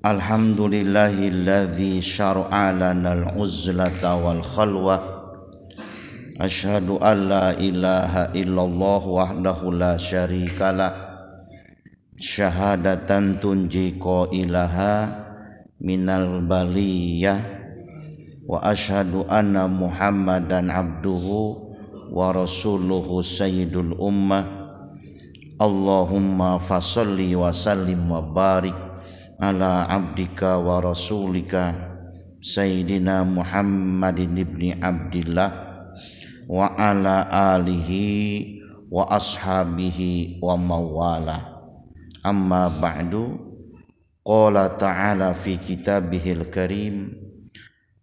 Alhamdulillahilladzi syara'a lanal uzlata wal khalwah. Asyhadu an la ilaha illallah wahdahu la syarikalah. Syahadatan tunji qailaha minal baliyah. Wa asyhadu anna Muhammadan abduhu wa rasuluhu sayyidul ummah. Allahumma fasalli wa sallim wa barik ala abdika wa rasulika Sayyidina Muhammadin ibni Abdillah wa ala alihi wa ashabihi wa mawala. Amma ba'du. Qala ta'ala fi kitabihil karim,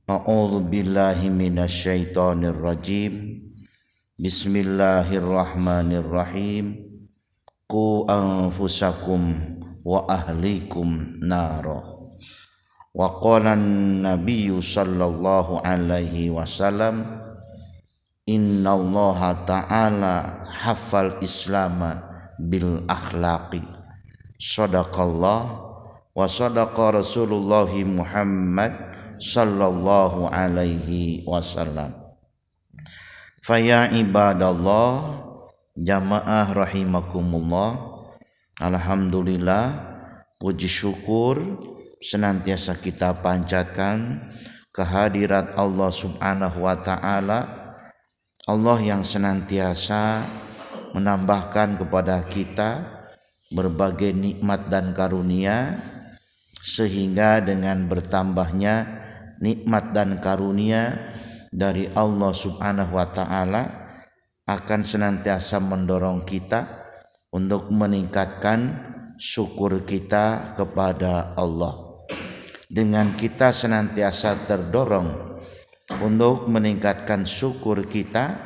a'udzu billahi minasy syaithanir rajim. Bismillahirrahmanirrahim. Qu anfusakum wa ahlikum nara. Wa qala an-nabiyyu sallallahu alaihi wasallam, innallaha ta'ala hafal islama bil akhlaqi. Shadaqallah wa sadaqa Rasulullah Muhammad sallallahu alaihi wasallam. Faya ibadallah, jamaah rahimakumullah. Alhamdulillah, puji syukur senantiasa kita panjatkan kehadirat Allah subhanahu wa ta'ala. Allah yang senantiasa menambahkan kepada kita berbagai nikmat dan karunia, sehingga dengan bertambahnya nikmat dan karunia dari Allah subhanahu wa ta'ala akan senantiasa mendorong kita untuk meningkatkan syukur kita kepada Allah. Dengan kita senantiasa terdorong untuk meningkatkan syukur kita,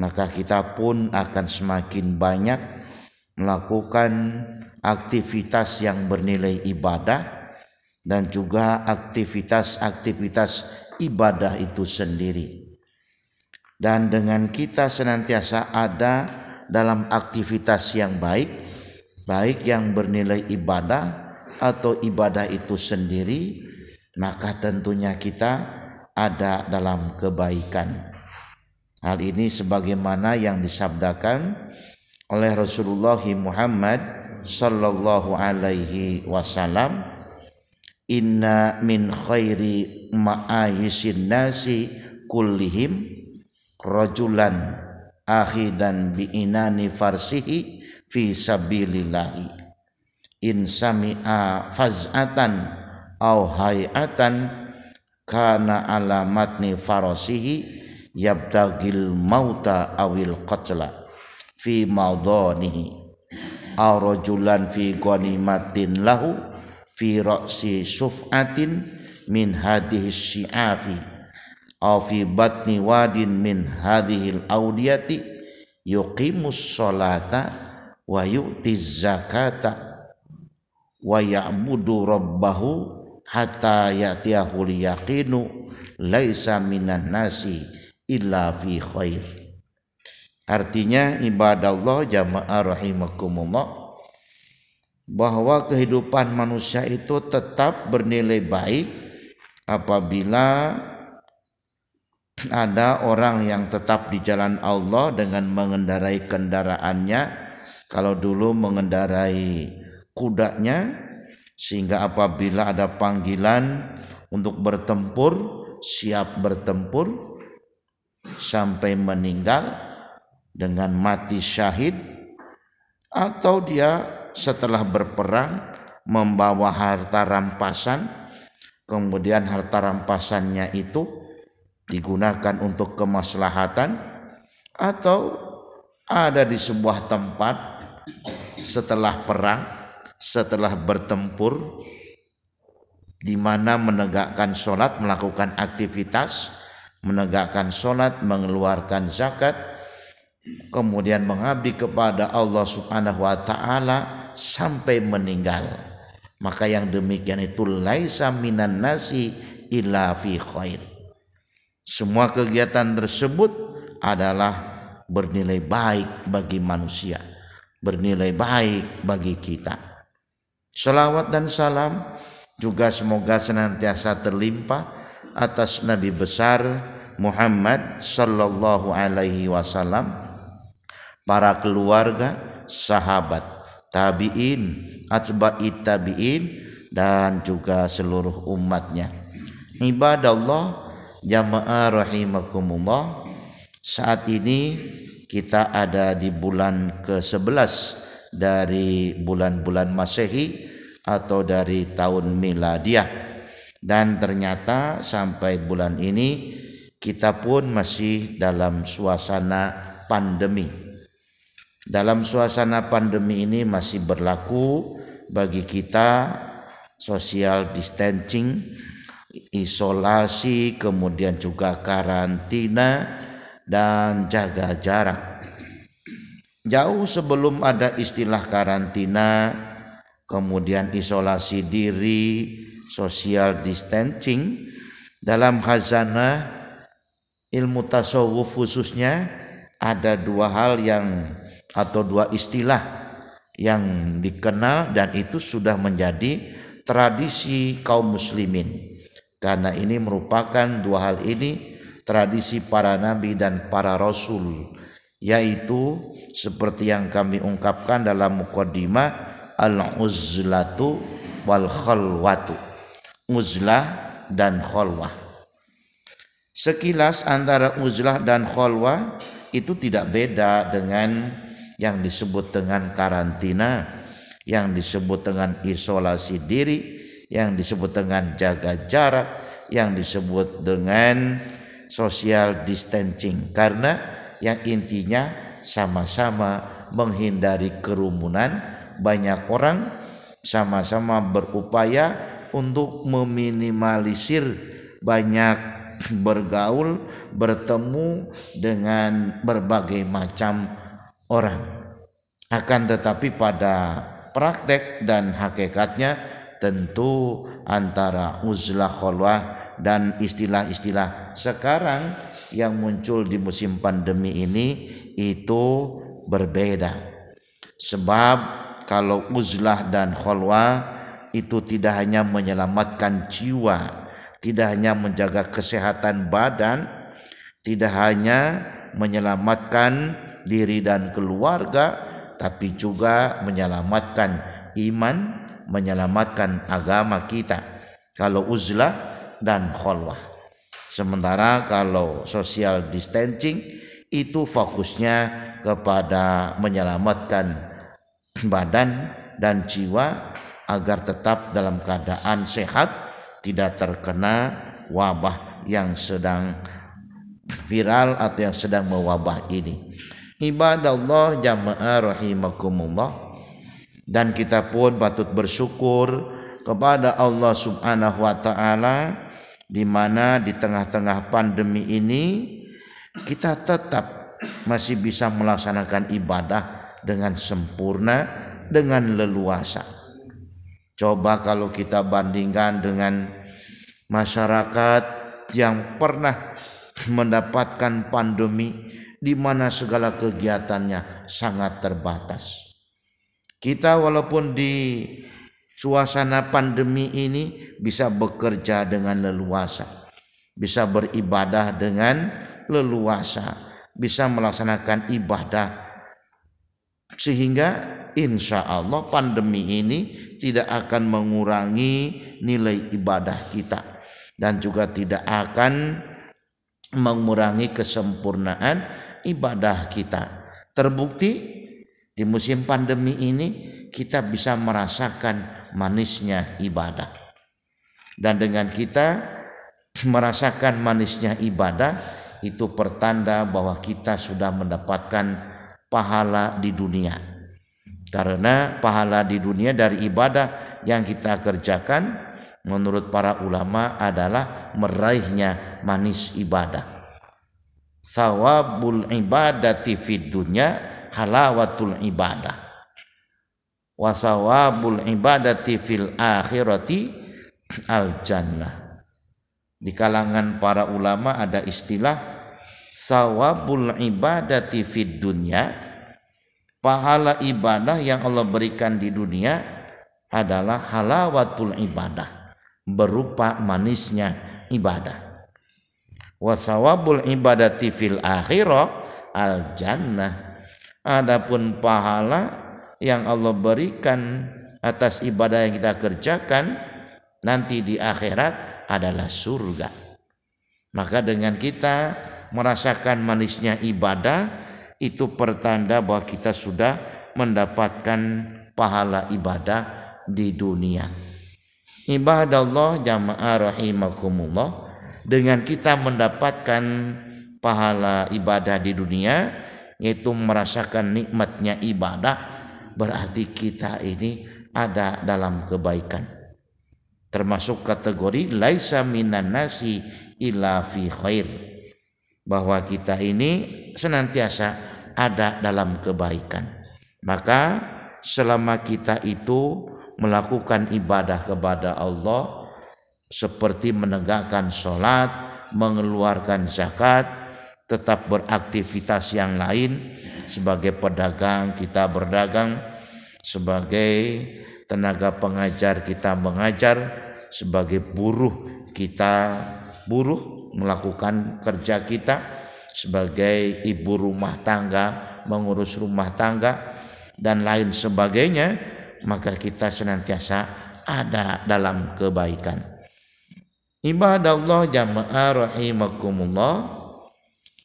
maka kita pun akan semakin banyak melakukan aktivitas yang bernilai ibadah dan juga aktivitas ibadah itu sendiri. Dan dengan kita senantiasa ada dalam aktivitas yang baik yang bernilai ibadah atau ibadah itu sendiri, maka tentunya kita ada dalam kebaikan. Hal ini sebagaimana yang disabdakan oleh Rasulullah Muhammad sallallahu alaihi wasallam, inna min khairi ma'ayisin nasi kullihim rajulan akhidan bi inani farsihi fi sabilillahi in sami'a faz'atan aw hay'atan kana alamatni farasihi yabtagil mauta awil qatla fi maudanihi aw rajulan fi ghanimatin lahu fi ra'si suf'atin min hadhihi syi'afi aw fi batni wadin min hadhil awdiyati yuqimus sholata wa yu'tiz zakata wa ya'budu rabbahu hatta ya'tiyahul yaqinu laisa minan nasi illa fi khair. Artinya ibadah Allah jamaah rahimakumullah, bahwa kehidupan manusia itu tetap bernilai baik apabila ada orang yang tetap di jalan Allah dengan mengendarai kendaraannya. Kalau dulu mengendarai kudanya, sehingga apabila ada panggilan untuk bertempur, siap bertempur sampai meninggal dengan mati syahid, atau dia setelah berperang membawa harta rampasan, kemudian harta rampasannya itu digunakan untuk kemaslahatan, atau ada di sebuah tempat setelah perang, setelah bertempur, di mana menegakkan sholat, melakukan aktivitas, menegakkan sholat, mengeluarkan zakat, kemudian mengabdi kepada Allah subhanahu wa ta'ala sampai meninggal. Maka yang demikian itu laisa minan nasi illa fi khair. Semua kegiatan tersebut adalah bernilai baik bagi manusia, bernilai baik bagi kita. Salawat dan salam juga semoga senantiasa terlimpah atas Nabi besar Muhammad sallallahu alaihi wasallam, para keluarga, sahabat, tabi'in, atba'it tabi'in, dan juga seluruh umatnya. Ibadallah jamaah rahimakumullah, saat ini kita ada di bulan ke-11 dari bulan-bulan Masehi atau dari tahun miladiah, dan ternyata sampai bulan ini kita pun masih dalam suasana pandemi. Dalam suasana pandemi ini masih berlaku bagi kita social distancing, isolasi, kemudian juga karantina dan jaga jarak. Jauh sebelum ada istilah karantina, kemudian isolasi diri, social distancing, dalam khazanah ilmu tasawuf khususnya ada dua hal atau dua istilah yang dikenal, dan itu sudah menjadi tradisi kaum muslimin. Karena ini merupakan dua hal ini tradisi para nabi dan para rasul, yaitu seperti yang kami ungkapkan dalam muqaddimah, al-uzlatu wal khalwatu, uzlah dan khalwah. Sekilas antara uzlah dan khalwah itu tidak beda dengan yang disebut dengan karantina, yang disebut dengan isolasi diri, yang disebut dengan jaga jarak, yang disebut dengan social distancing, karena yang intinya sama-sama menghindari kerumunan. Banyak orang sama-sama berupaya untuk meminimalisir banyak bergaul, bertemu dengan berbagai macam orang. Akan tetapi pada praktek dan hakikatnya tentu antara uzlah khalwah dan istilah-istilah sekarang yang muncul di musim pandemi ini itu berbeda. Sebab kalau uzlah dan khalwah itu tidak hanya menyelamatkan jiwa, tidak hanya menjaga kesehatan badan, tidak hanya menyelamatkan diri dan keluarga, tapi juga menyelamatkan iman, menyelamatkan agama kita kalau uzlah dan khalwah. Sementara kalau social distancing itu fokusnya kepada menyelamatkan badan dan jiwa agar tetap dalam keadaan sehat, tidak terkena wabah yang sedang viral atau yang sedang mewabah ini. Ibadallah jamaah rahimakumullah, dan kita pun patut bersyukur kepada Allah Subhanahu wa taala di mana di tengah-tengah pandemi ini kita tetap masih bisa melaksanakan ibadah dengan sempurna, dengan leluasa. Coba kalau kita bandingkan dengan masyarakat yang pernah mendapatkan pandemi di mana segala kegiatannya sangat terbatas. Kita walaupun di suasana pandemi ini bisa bekerja dengan leluasa, bisa beribadah dengan leluasa, bisa melaksanakan ibadah, sehingga insya Allah pandemi ini tidak akan mengurangi nilai ibadah kita dan juga tidak akan mengurangi kesempurnaan ibadah kita. Terbukti di musim pandemi ini kita bisa merasakan manisnya ibadah, dan dengan kita merasakan manisnya ibadah itu pertanda bahwa kita sudah mendapatkan pahala di dunia. Karena pahala di dunia dari ibadah yang kita kerjakan menurut para ulama adalah meraihnya manis ibadah. Sawabul ibadati fid dunya halawatul ibadah, wa sawabul ibadati fil akhirati al jannah. Di kalangan para ulama ada istilah sawabul ibadati fid dunya, pahala ibadah yang Allah berikan di dunia adalah halawatul ibadah, berupa manisnya ibadah. Wa sawabul ibadati fil akhirah al jannah. Adapun pahala yang Allah berikan atas ibadah yang kita kerjakan nanti di akhirat adalah surga. Maka dengan kita merasakan manisnya ibadah, itu pertanda bahwa kita sudah mendapatkan pahala ibadah di dunia. Ibadallah jamaah rahimakumullah, dengan kita mendapatkan pahala ibadah di dunia, yaitu merasakan nikmatnya ibadah, berarti kita ini ada dalam kebaikan. Termasuk kategori laisa minan nasi illa fi khair, bahwa kita ini senantiasa ada dalam kebaikan. Maka selama kita itu melakukan ibadah kepada Allah seperti menegakkan sholat, mengeluarkan zakat, tetap beraktivitas yang lain, sebagai pedagang kita berdagang, sebagai tenaga pengajar kita mengajar, sebagai buruh kita buruh melakukan kerja kita, sebagai ibu rumah tangga mengurus rumah tangga dan lain sebagainya, maka kita senantiasa ada dalam kebaikan. Ibadallah jamaah rahimakumullah.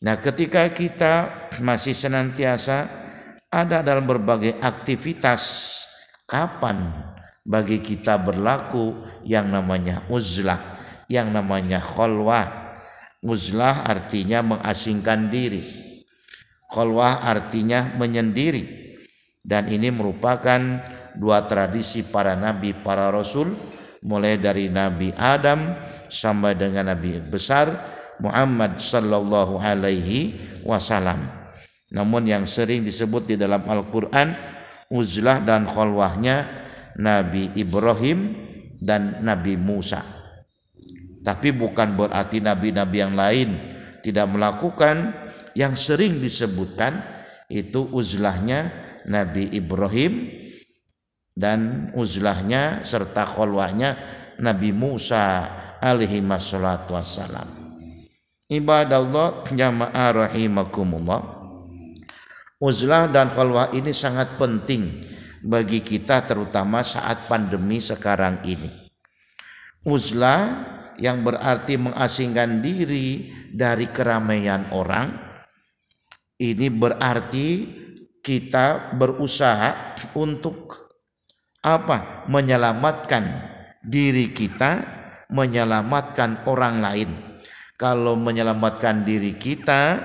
Nah, ketika kita masih senantiasa ada dalam berbagai aktivitas, kapan bagi kita berlaku yang namanya uzlah, yang namanya khalwah. Uzlah artinya mengasingkan diri, khalwah artinya menyendiri. Dan ini merupakan dua tradisi para nabi, para rasul, mulai dari Nabi Adam sampai dengan Nabi besar Muhammad sallallahu alaihi wasallam. Namun yang sering disebut di dalam Al-Quran uzlah dan khalwahnya Nabi Ibrahim dan Nabi Musa. Tapi bukan berarti nabi-nabi yang lain tidak melakukan. Yang sering disebutkan itu uzlahnya Nabi Ibrahim dan uzlahnya serta khalwahnya Nabi Musa alaihi wassalatu wassalam. Ibadallah jamaah rahimakumullah, uzlah dan khalwah ini sangat penting bagi kita, terutama saat pandemi sekarang ini. Uzlah yang berarti mengasingkan diri dari keramaian orang, ini berarti kita berusaha untuk apa? Menyelamatkan diri kita, menyelamatkan orang lain. Kalau menyelamatkan diri kita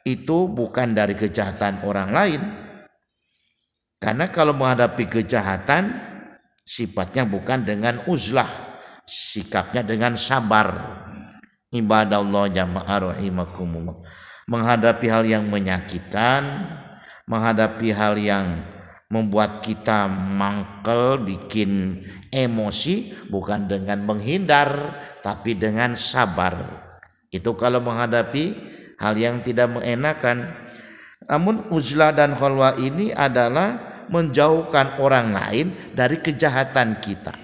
itu bukan dari kejahatan orang lain. Karena kalau menghadapi kejahatan sifatnya bukan dengan uzlah, sikapnya dengan sabar. Ibadallah jamaah rahimakumullah. Menghadapi hal yang menyakitkan, menghadapi hal yang membuat kita mangkel, bikin emosi, bukan dengan menghindar tapi dengan sabar. Itu kalau menghadapi hal yang tidak mengenakan. Namun uzlah dan khalwah ini adalah menjauhkan orang lain dari kejahatan kita,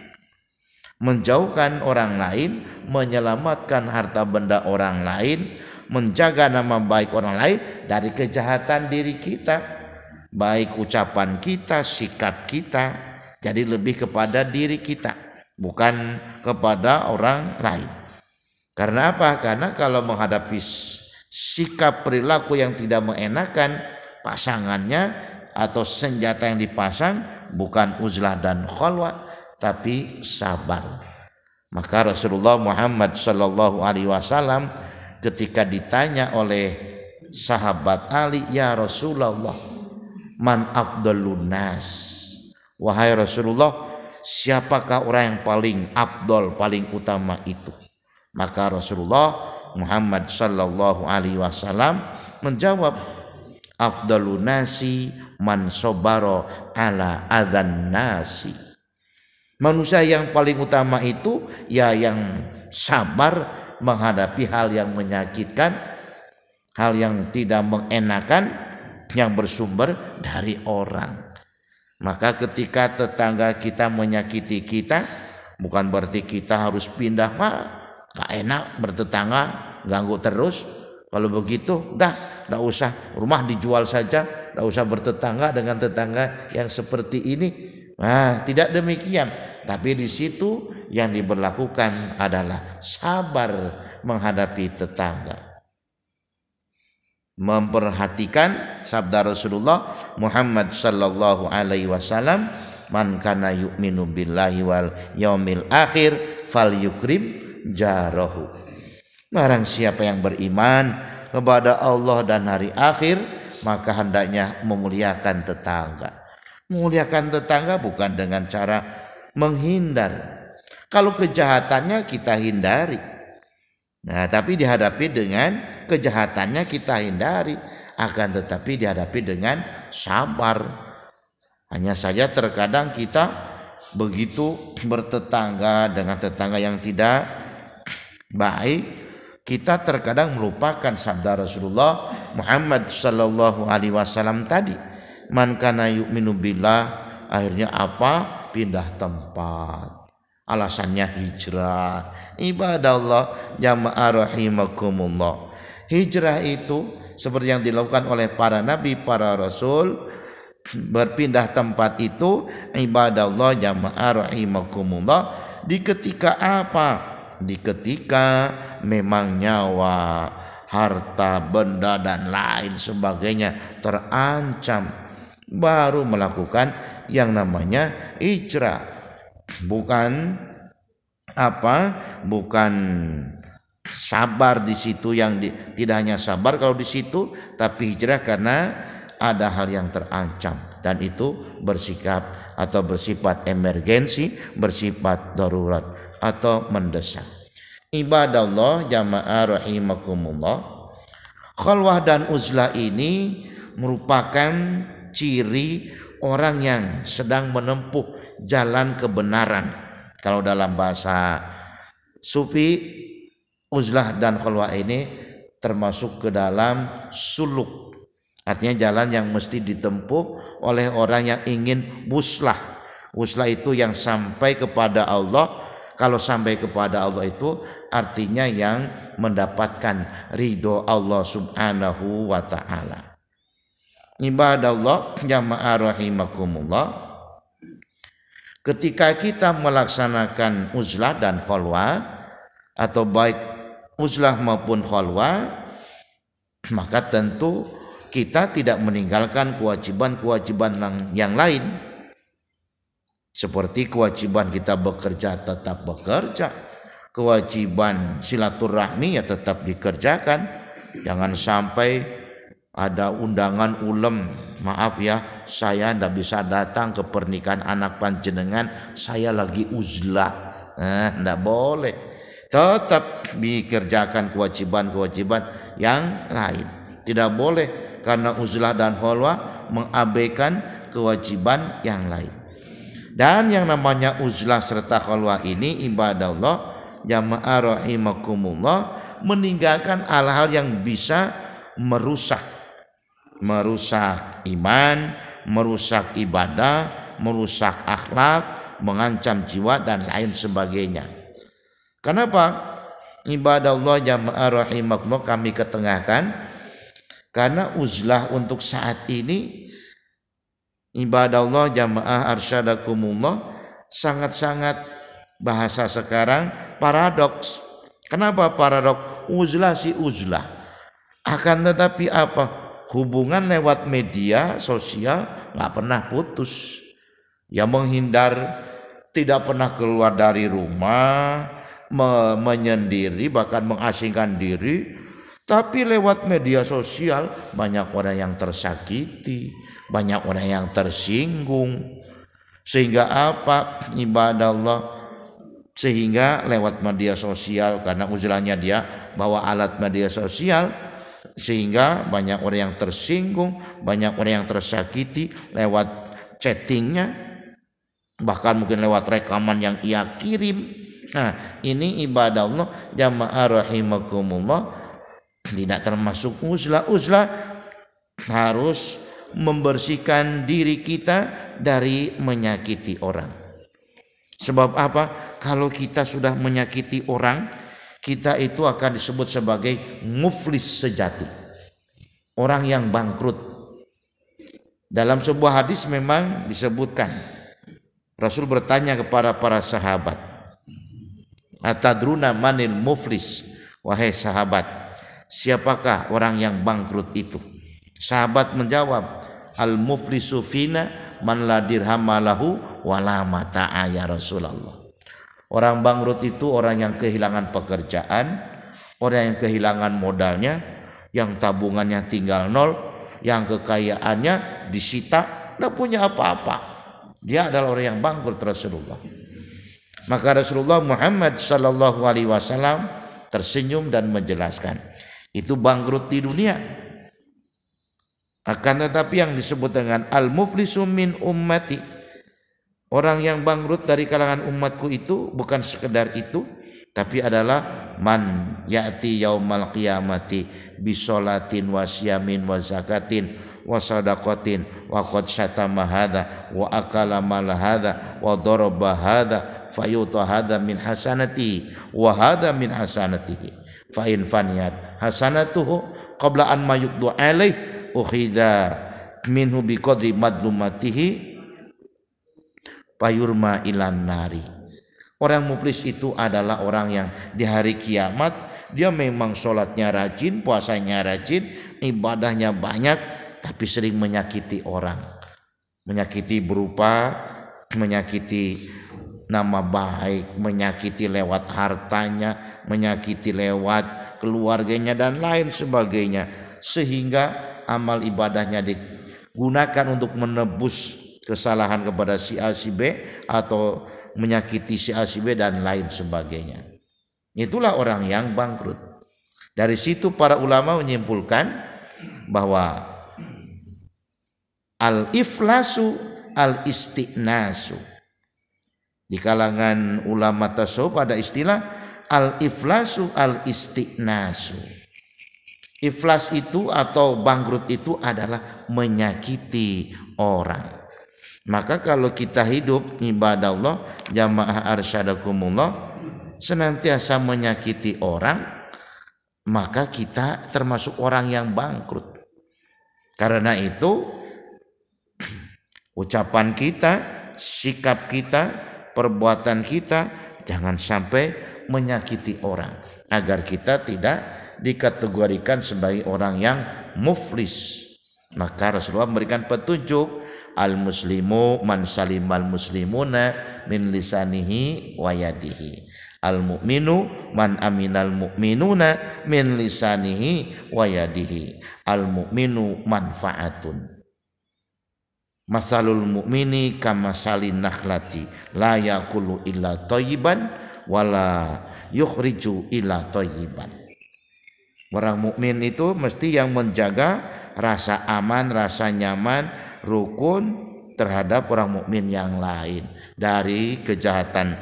menjauhkan orang lain, menyelamatkan harta benda orang lain, menjaga nama baik orang lain dari kejahatan diri kita, baik ucapan kita, sikap kita. Jadi lebih kepada diri kita, bukan kepada orang lain. Karena apa? Karena kalau menghadapi sikap perilaku yang tidak mengenakan, pasangannya atau senjata yang dipasang bukan uzlah dan khalwah tapi sabar. Maka Rasulullah Muhammad sallallahu alaihi wasallam ketika ditanya oleh sahabat Ali, ya Rasulullah, man afdalun nas, wahai Rasulullah, siapakah orang yang paling afdal, paling utama itu? Maka Rasulullah Muhammad sallallahu alaihi wasallam menjawab, afdalun nasi man sobaro ala adzan nasi. Manusia yang paling utama itu ya yang sabar menghadapi hal yang menyakitkan, hal yang tidak mengenakan, yang bersumber dari orang. Maka ketika tetangga kita menyakiti kita, Bukan berarti kita harus pindah, mah gak enak bertetangga, ganggu terus. Kalau begitu dah usah, rumah dijual saja, dah usah bertetangga dengan tetangga yang seperti ini. Nah, tidak demikian. Tapi di situ yang diberlakukan adalah sabar menghadapi tetangga. Memperhatikan sabda Rasulullah Muhammad sallallahu alaihi wasallam, man kana yu'minu billahi wal yaumil akhir falyukrim jarahu. Barang siapa yang beriman kepada Allah dan hari akhir, maka hendaknya memuliakan tetangga. Memuliakan tetangga bukan dengan cara menghindar. Kalau kejahatannya kita hindari, nah tapi dihadapi dengan kejahatannya kita hindari, akan tetapi dihadapi dengan sabar. Hanya saja terkadang kita begitu bertetangga dengan tetangga yang tidak baik, kita terkadang melupakan sabda Rasulullah Muhammad sallallahu alaihi wasallam tadi, man kana yu'minu billah, akhirnya apa? Pindah tempat. Alasannya hijrah. Ibadah Allah jamaah rahimakumullah. Hijrah itu seperti yang dilakukan oleh para nabi, para rasul, berpindah tempat itu ibadah Allah jamaah rahimakumullah. Di ketika apa? Di ketika memang nyawa, harta, benda dan lain sebagainya terancam, baru melakukan yang namanya hijrah. Bukan sabar di situ, yang tidak hanya sabar kalau di situ, tapi hijrah karena ada hal yang terancam, dan itu bersikap atau bersifat emergensi, bersifat darurat atau mendesak. Ibadah Allah jamaah rahimakumullah, khalwah dan uzlah ini merupakan ciri orang yang sedang menempuh jalan kebenaran. Kalau dalam bahasa sufi, uzlah dan khalwah ini termasuk ke dalam suluk. Artinya jalan yang mesti ditempuh oleh orang yang ingin wuslah. Wuslah itu yang sampai kepada Allah. Kalau sampai kepada Allah itu artinya yang mendapatkan ridho Allah subhanahu wa ta'ala. Ibadah Allah jamaah rahimakumullah, ketika kita melaksanakan uzlah dan khalwah, atau baik uzlah maupun khalwah, maka tentu kita tidak meninggalkan kewajiban-kewajiban yang lain. Seperti kewajiban kita bekerja tetap bekerja, kewajiban silaturahmi ya tetap dikerjakan. Jangan sampai ada undangan ulem, maaf ya, saya ndak bisa datang ke pernikahan anak panjenengan, saya lagi uzlah. Ndak boleh. Tetap dikerjakan kewajiban-kewajiban yang lain. Tidak boleh karena uzlah dan khalwah mengabaikan kewajiban yang lain. Dan yang namanya uzlah serta khalwah ini ibadah Allah jamaah rahimakumullah, meninggalkan hal-hal yang bisa merusak iman, merusak ibadah, merusak akhlak, mengancam jiwa dan lain sebagainya. Kenapa? Ibadah Allah jamaah rahimakumullah kami ketengahkan karena uzlah untuk saat ini, ibadah Allah jamaah arsyadakumullah, sangat-sangat bahasa sekarang paradoks. Kenapa paradoks? Uzlah si uzlah, akan tetapi apa? Hubungan lewat media sosial nggak pernah putus. Yang menghindar, tidak pernah keluar dari rumah, menyendiri, bahkan mengasingkan diri. Tapi lewat media sosial banyak orang yang tersakiti, banyak orang yang tersinggung. Sehingga apa? Ibadah Allah, sehingga lewat media sosial, karena uzlahnya dia bawa alat media sosial, sehingga banyak orang yang tersinggung, banyak orang yang tersakiti lewat chattingnya, bahkan mungkin lewat rekaman yang ia kirim. Nah, ini ibadah Allah jamaah rahimakumullah tidak termasuk uzlah. Uzlah harus membersihkan diri kita dari menyakiti orang. Sebab apa? kalau kita sudah menyakiti orang, kita itu akan disebut sebagai muflis sejati, orang yang bangkrut. Dalam sebuah hadis memang disebutkan, Rasul bertanya kepada para sahabat, atadruna manil muflis, wahai sahabat, siapakah orang yang bangkrut itu? Sahabat menjawab, al muflisu fina man la dirhama lahu wala mata'a ya Rasulullah. Orang bangkrut itu orang yang kehilangan pekerjaan, orang yang kehilangan modalnya, yang tabungannya tinggal nol, yang kekayaannya disita, tidak punya apa-apa. Dia adalah orang yang bangkrut Rasulullah. Maka Rasulullah Muhammad sallallahu alaihi wasallam tersenyum dan menjelaskan, itu bangkrut di dunia. Akan tetapi yang disebut dengan al-muflisu min ummati, orang yang bangkrut dari kalangan umatku itu bukan sekedar itu, tapi adalah man ya'ti yaumal qiyamati bisolatin wa siyamin wa zakatin wa sadaqatin wa qad syatama hadza wa akala mal hadza wa daraba hadza fayuta hadza min hasanati wa hadza min hasanatihi fa in faniyat hasanatuhu qabla an mayuqdu alaih ukhidha minhu biqadri madlumatihi payurma ilan nari. Orang muflis itu adalah orang yang di hari kiamat dia memang sholatnya rajin, puasanya rajin, ibadahnya banyak, tapi sering menyakiti orang. Menyakiti berupa menyakiti nama baik, menyakiti lewat hartanya, menyakiti lewat keluarganya dan lain sebagainya, sehingga amal ibadahnya digunakan untuk menebus kesalahan kepada si A si B atau menyakiti si A si B dan lain sebagainya. Itulah orang yang bangkrut. Dari situ para ulama menyimpulkan bahwa al-iflasu al-isti'nasu. Di kalangan ulama tasawuf ada istilah al-iflasu al-isti'nasu. Iflas itu atau bangkrut itu adalah menyakiti orang. Maka kalau kita hidup ibadah Allah, jamaah arsyadakumullah, senantiasa menyakiti orang, maka kita termasuk orang yang bangkrut. Karena itu ucapan kita, sikap kita, perbuatan kita jangan sampai menyakiti orang, agar kita tidak dikategorikan sebagai orang yang muflis. Maka Rasulullah memberikan petunjuk, al-muslimu man salimal muslimuna min lisanihi wa yadihi, al-mu'minu man aminal mu'minuna min lisanihi wa yadihi, al-mu'minu manfaatun, masalul mu'mini kamasalin nakhlati la yakulu illa thayyiban wala yukhriju illa thayyiban. Orang mukmin itu mesti yang menjaga rasa aman, rasa nyaman, rukun terhadap orang mukmin yang lain dari kejahatan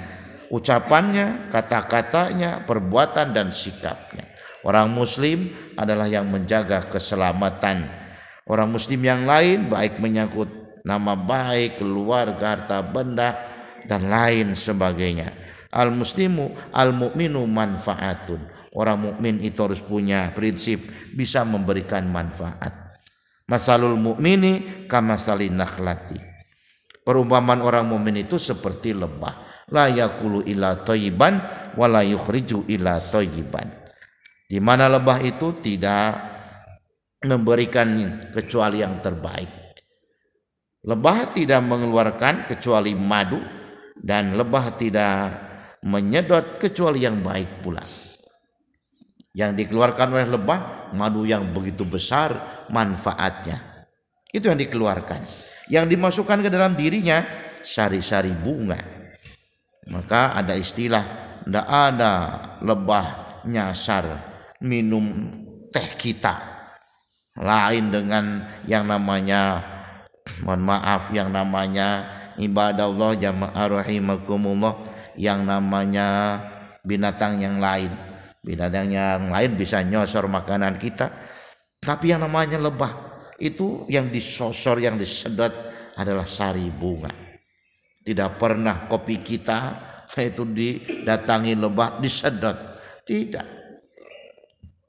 ucapannya, kata-katanya, perbuatan dan sikapnya. Orang muslim adalah yang menjaga keselamatan orang muslim yang lain, baik menyangkut nama baik, keluarga, harta benda dan lain sebagainya. Al-muslimu al-mu'minu manfaatun. Orang mukmin itu harus punya prinsip bisa memberikan manfaat. Masalul mu'mini kamasalin nakhlati. Perumpamaan orang mukmin itu seperti lebah. La yakulu illa thayyiban wa la yukhriju illa thayyiban. Di mana lebah itu tidak memberikan kecuali yang terbaik. Lebah tidak mengeluarkan kecuali madu, dan lebah tidak menyedot kecuali yang baik pula. Yang dikeluarkan oleh lebah madu yang begitu besar manfaatnya, itu yang dikeluarkan. Yang dimasukkan ke dalam dirinya sari-sari bunga. Maka ada istilah, tidak ada lebah nyasar minum teh kita, lain dengan yang namanya, mohon maaf, yang namanya ibadah Allah jamaah rahimakumullah, yang namanya binatang yang lain. Binatang yang lain bisa nyosor makanan kita, tapi yang namanya lebah itu yang disosor, yang disedot adalah sari bunga. Tidak pernah kopi kita itu didatangi lebah disedot. Tidak.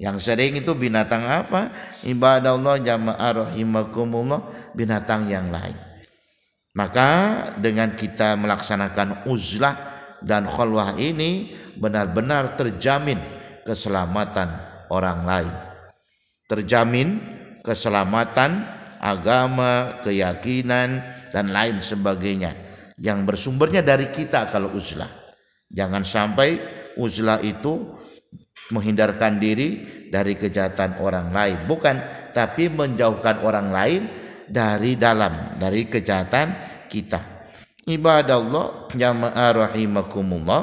Yang sering itu binatang apa? Ibadah Allah jamaah rahimakumullah, binatang yang lain. Maka dengan kita melaksanakan uzlah dan khalwah ini benar-benar terjamin keselamatan orang lain. Terjamin keselamatan agama, keyakinan dan lain sebagainya yang bersumbernya dari kita kalau uzlah. Jangan sampai uzlah itu menghindarkan diri dari kejahatan orang lain, bukan, tapi menjauhkan orang lain dari kejahatan kita. Ibadah Allah jamaah rahimakumullah,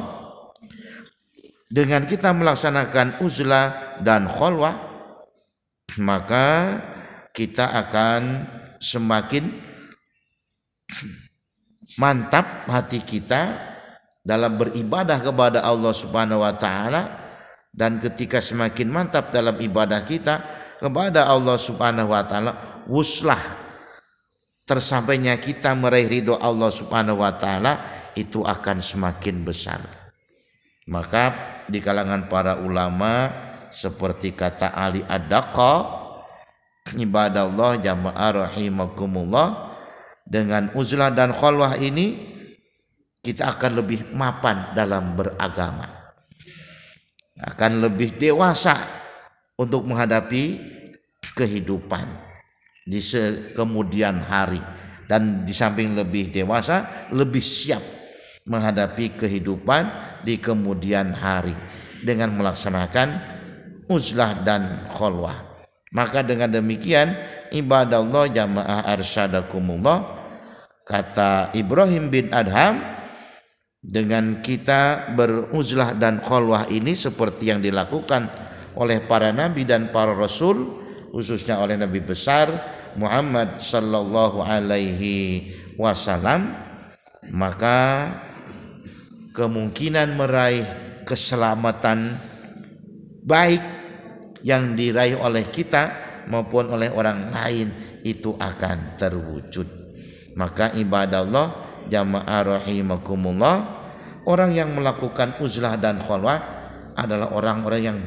dengan kita melaksanakan uzlah dan khalwah, maka kita akan semakin mantap hati kita dalam beribadah kepada Allah Subhanahu wa taala. Dan ketika semakin mantap dalam ibadah kita kepada Allah Subhanahu wa taala, wuslah tersampainya kita meraih ridho Allah Subhanahu wa taala itu akan semakin besar. Maka di kalangan para ulama seperti kata Ali Ad-Daqqa, ibadah Allah jamaah rahimakumullah, dengan uzlah dan khalwah ini kita akan lebih mapan dalam beragama, akan lebih dewasa untuk menghadapi kehidupan di kemudian hari, dan di samping lebih dewasa lebih siap menghadapi kehidupan di kemudian hari dengan melaksanakan uzlah dan khalwah. Maka dengan demikian ibadah Allah jamaah arsyadakumullah, kata Ibrahim bin Adham, dengan kita beruzlah dan khalwah ini seperti yang dilakukan oleh para nabi dan para rasul, khususnya oleh Nabi besar Muhammad sallallahu alaihi wasallam, maka kemungkinan meraih keselamatan baik yang diraih oleh kita maupun oleh orang lain itu akan terwujud. Maka ibadah Allah jamaah rahimakumullah, orang yang melakukan uzlah dan khalwah adalah orang-orang yang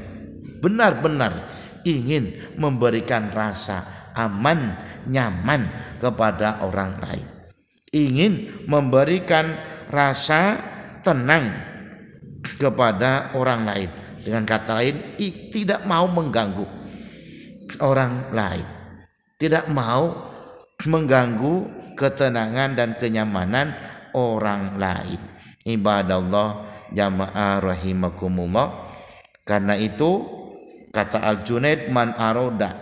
benar-benar ingin memberikan rasa aman, nyaman kepada orang lain, ingin memberikan rasa tenang kepada orang lain. Dengan kata lain, tidak mau mengganggu orang lain, tidak mau mengganggu ketenangan dan kenyamanan orang lain. Ibadah Allah jamaah rahimakumullah. Karena itu kata Al-Junaid, man aroda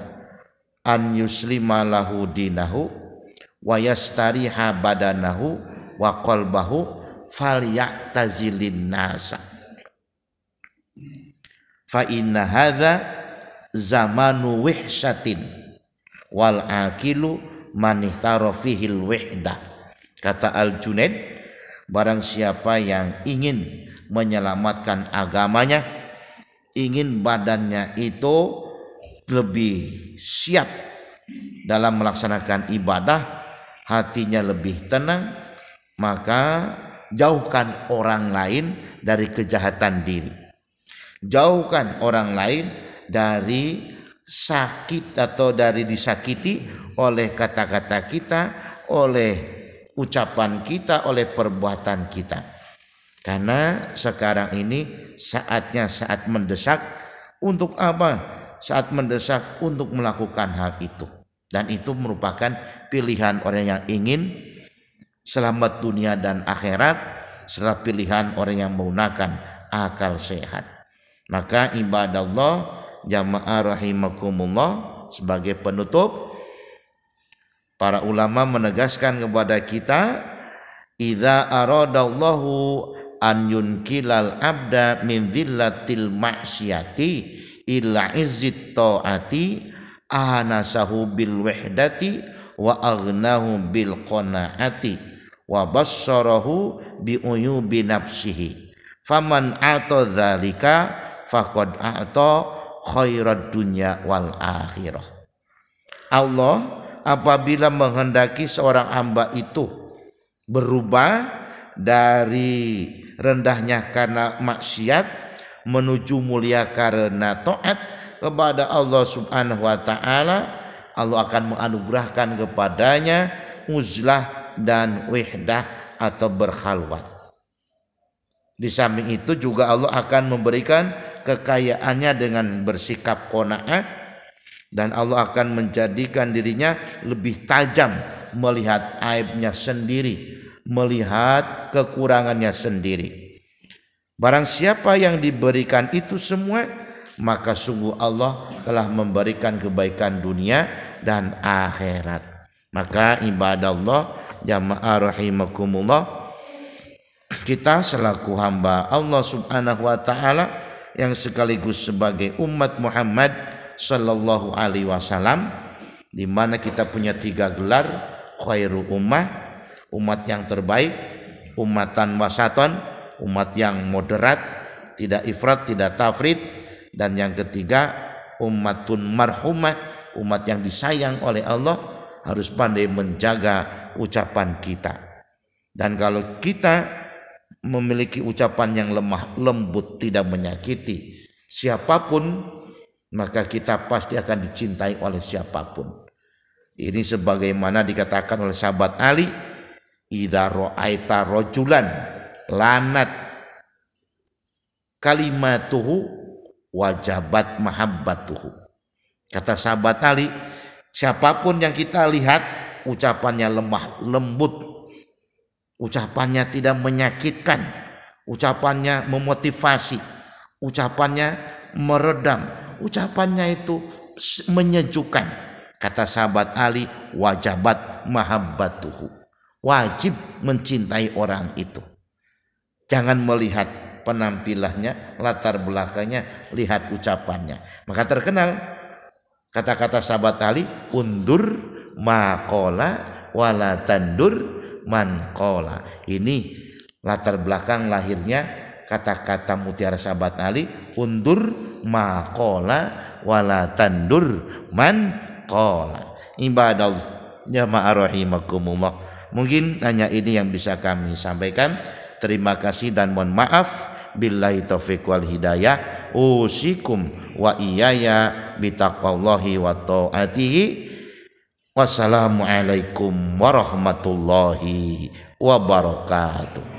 an yuslima lahu dinahu wa yastariha badanahu wa qalbahu falyatazilin nasa fa inna hadza zamanu wihsyatin wal akilu manihtara fihil wihdah. Kata Al-Junaid, barang siapa yang ingin menyelamatkan agamanya, ingin badannya itu lebih siap dalam melaksanakan ibadah, hatinya lebih tenang, maka jauhkan orang lain dari kejahatan diri, jauhkan orang lain dari sakit atau dari disakiti oleh kata-kata kita, oleh ucapan kita, oleh perbuatan kita. Karena sekarang ini saatnya saat mendesak untuk apa? Saat mendesak untuk melakukan hal itu. Dan itu merupakan pilihan orang yang ingin selamat dunia dan akhirat, serta pilihan orang yang menggunakan akal sehat. Maka ibadah Allah jamaah rahimakumullah, sebagai penutup, para ulama menegaskan kepada kita, idza aradallahu an yunkilal abda min dhillatil ma'siyati illa izzit ta'ati anasahu bil wahdati wa aghnahu bil qanaati wa bassarahu bi uyubi nafsihi faman ata dzalika faqad a'ta khairad dunya wal akhirah. Allah apabila menghendaki seorang hamba itu berubah dari rendahnya karena maksiat menuju mulia karena taat kepada Allah Subhanahu wa taala, Allah akan menganugerahkan kepadanya uzlah dan wihdah atau berkhalwat. Di samping itu juga Allah akan memberikan kekayaannya dengan bersikap qanaah, dan Allah akan menjadikan dirinya lebih tajam melihat aibnya sendiri, melihat kekurangannya sendiri. Barang siapa yang diberikan itu semua, maka sungguh Allah telah memberikan kebaikan dunia dan akhirat. Maka ibadah Allah jamaah rahimakumullah, kita selaku hamba Allah Subhanahu wa taala yang sekaligus sebagai umat Muhammad sallallahu alaihi wasallam, di mana kita punya 3 gelar: khairu ummah, umat yang terbaik; umatan wasaton, umat yang moderat, tidak ifrat, tidak tafrit; dan yang ketiga ummatun marhumah, umat yang disayang oleh Allah. Harus pandai menjaga ucapan kita, dan kalau kita memiliki ucapan yang lemah lembut, tidak menyakiti siapapun, maka kita pasti akan dicintai oleh siapapun. Ini sebagaimana dikatakan oleh sahabat Ali, idza ra'aita rajulan lanat kalimatuhu wajabat mahabbatuhu. Kata sahabat Ali, siapapun yang kita lihat ucapannya lemah lembut, ucapannya tidak menyakitkan, ucapannya memotivasi, ucapannya meredam, ucapannya itu menyejukkan, kata sahabat Ali, wajabat mahabbatuhu, wajib mencintai orang itu. Jangan melihat penampilannya, latar belakangnya, lihat ucapannya. Maka terkenal kata-kata sahabat Ali, undur maqala wala tandur man qala. Ini latar belakang lahirnya kata-kata mutiara sahabat Ali, undur maqala wala tandur man qala. Ibadah jamaah rahimakumullah, mungkin hanya ini yang bisa kami sampaikan. Terima kasih dan mohon maaf. Billahi taufiq wal hidayah. Usikum wa iyaya bitaqwallahi wa ta'atihi. Wassalamualaikum warahmatullahi wabarakatuh.